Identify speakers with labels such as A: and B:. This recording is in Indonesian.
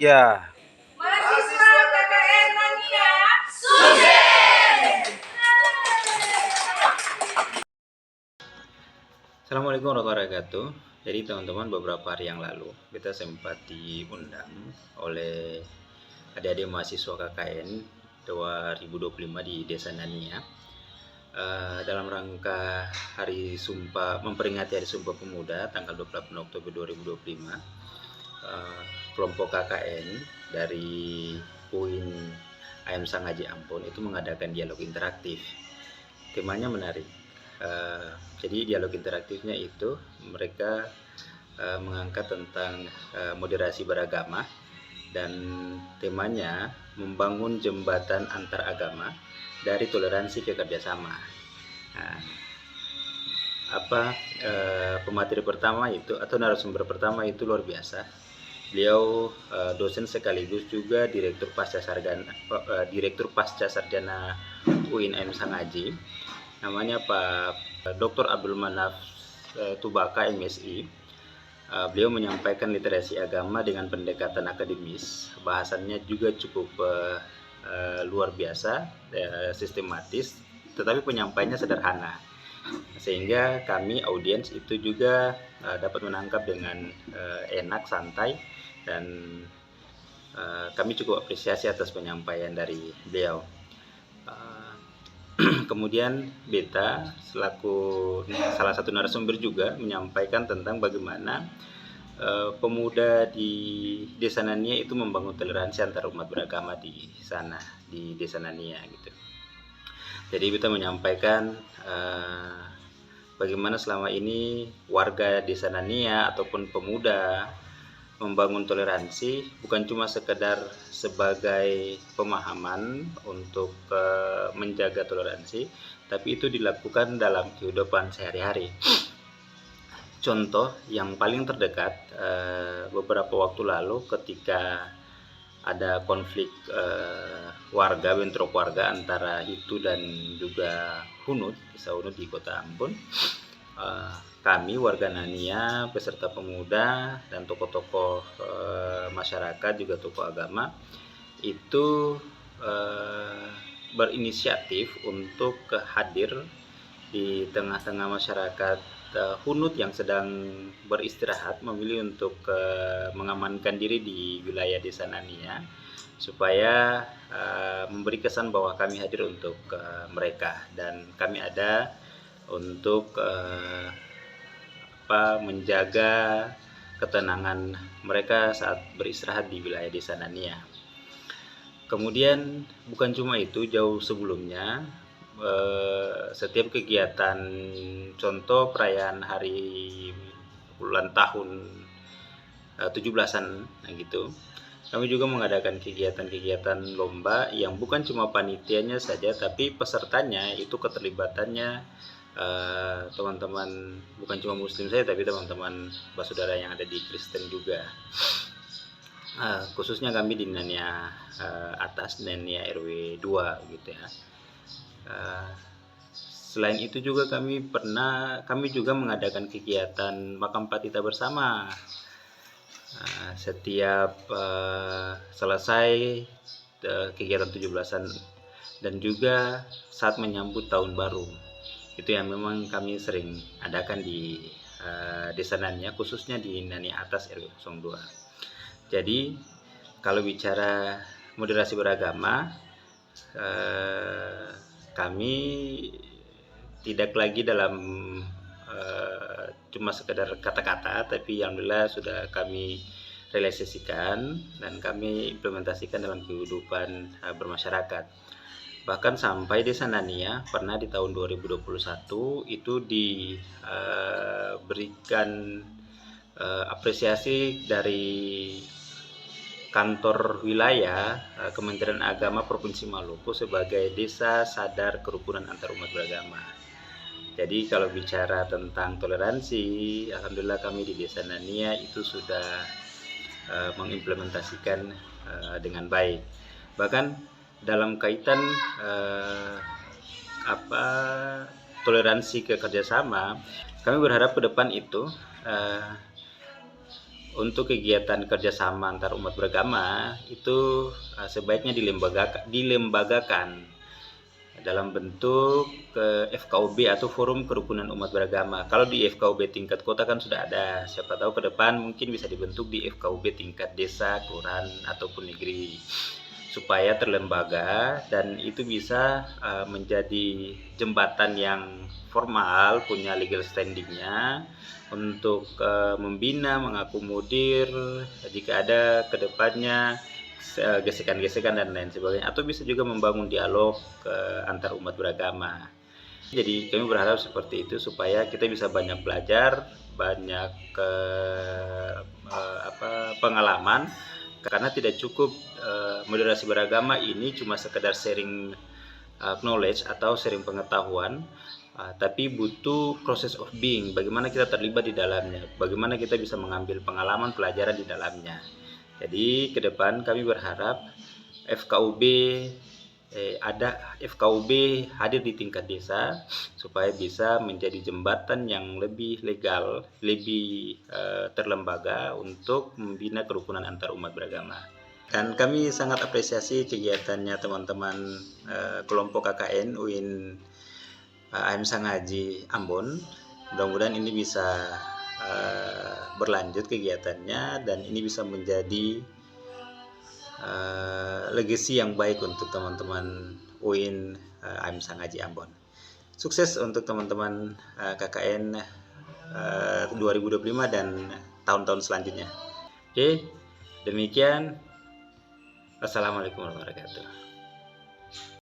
A: Ya,
B: Mahasiswa KKN Mania sukses!
C: Assalamualaikum warahmatullahi wabarakatuh. Jadi teman-teman, beberapa hari yang lalu kita sempat diundang oleh adik-adik mahasiswa KKN 2025 di Desa Nania dalam rangka Hari Sumpah, memperingati Hari Sumpah Pemuda tanggal 28 Oktober 2025. Kelompok KKN dari UIN AM Sangaji Ampon itu mengadakan dialog interaktif. Temanya menarik. Jadi dialog interaktifnya itu mereka mengangkat tentang moderasi beragama, dan temanya membangun jembatan antar agama dari toleransi ke kerjasama. Pemateri pertama itu atau narasumber pertama itu luar biasa. Beliau dosen sekaligus juga direktur pasca sarjana UIN M Sangaji. Namanya Pak Dr. Abdul Manaf Tubaka MSI. Beliau menyampaikan literasi agama dengan pendekatan akademis. Bahasannya juga cukup luar biasa, sistematis, tetapi penyampaiannya sederhana, sehingga kami audiens itu juga dapat menangkap dengan enak, santai, dan kami cukup apresiasi atas penyampaian dari beliau. Kemudian Beta selaku salah satu narasumber juga menyampaikan tentang bagaimana pemuda di Desa Nania itu membangun toleransi antar umat beragama di sana, di Desa Nania gitu. Jadi Beta menyampaikan bagaimana selama ini warga Desa Nania ataupun pemuda membangun toleransi bukan cuma sekedar sebagai pemahaman untuk menjaga toleransi, tapi itu dilakukan dalam kehidupan sehari-hari. Contoh yang paling terdekat, beberapa waktu lalu ketika ada konflik warga, bentrok warga antara Hitu dan juga Hunut, Desa Hunut di Kota Ambon. Kami warga Nania, peserta pemuda dan tokoh-tokoh masyarakat, juga tokoh agama itu berinisiatif untuk hadir di tengah-tengah masyarakat Hunut yang sedang beristirahat, memilih untuk mengamankan diri di wilayah Desa Nania supaya memberi kesan bahwa kami hadir untuk mereka, dan kami ada untuk menjaga ketenangan mereka saat beristirahat di wilayah Desa Nania. Kemudian bukan cuma itu, jauh sebelumnya setiap kegiatan, contoh perayaan hari ulang tahun 17-an gitu, kami juga mengadakan kegiatan-kegiatan lomba yang bukan cuma panitianya saja, tapi pesertanya itu keterlibatannya teman-teman bukan cuma muslim saja, tapi teman-teman saudara yang ada di Kristen juga. Khususnya kami di Nania atas, Nania RW 2 gitu ya. Selain itu juga kami juga mengadakan kegiatan makam patita bersama. Setiap selesai kegiatan 17-an dan juga saat menyambut tahun baru, itu yang memang kami sering adakan di Desa Nania, khususnya di Nania atas RW 02. Jadi kalau bicara moderasi beragama, kami tidak lagi dalam cuma sekedar kata-kata, tapi alhamdulillah sudah kami realisasikan dan kami implementasikan dalam kehidupan bermasyarakat. Bahkan sampai Desa Nania pernah di tahun 2021 itu diberikan apresiasi dari kantor wilayah Kementerian Agama Provinsi Maluku sebagai Desa Sadar Kerukunan Antar Umat Beragama. Jadi kalau bicara tentang toleransi, alhamdulillah kami di Desa Nania itu sudah mengimplementasikan dengan baik. Bahkan dalam kaitan toleransi ke kerjasama, kami berharap ke depan itu untuk kegiatan kerjasama antar umat beragama itu sebaiknya dilembagakan dalam bentuk FKUB atau Forum Kerukunan Umat Beragama. Kalau di FKUB tingkat kota kan sudah ada, siapa tahu ke depan mungkin bisa dibentuk di FKUB tingkat desa, kelurahan ataupun negeri, supaya terlembaga dan itu bisa menjadi jembatan yang formal, punya legal standingnya untuk membina, mengakomodir jika ada ke depannya gesekan-gesekan dan lain sebagainya, atau bisa juga membangun dialog antar umat beragama. Jadi kami berharap seperti itu supaya kita bisa banyak belajar, banyak pengalaman, karena tidak cukup moderasi beragama ini cuma sekedar sharing knowledge atau sharing pengetahuan, tapi butuh proses of being, bagaimana kita terlibat di dalamnya, bagaimana kita bisa mengambil pengalaman pelajaran di dalamnya. Jadi ke depan kami berharap FKUB hadir di tingkat desa supaya bisa menjadi jembatan yang lebih legal, lebih terlembaga untuk membina kerukunan antar umat beragama. Dan kami sangat apresiasi kegiatannya teman-teman kelompok KKN UIN AM Sangaji Ambon. Mudah-mudahan ini bisa berlanjut kegiatannya dan ini bisa menjadi legacy yang baik untuk teman-teman UIN AM Sangaji Ambon. Sukses untuk teman-teman KKN 2025 dan tahun-tahun selanjutnya. Oke, demikian. Assalamualaikum warahmatullahi wabarakatuh.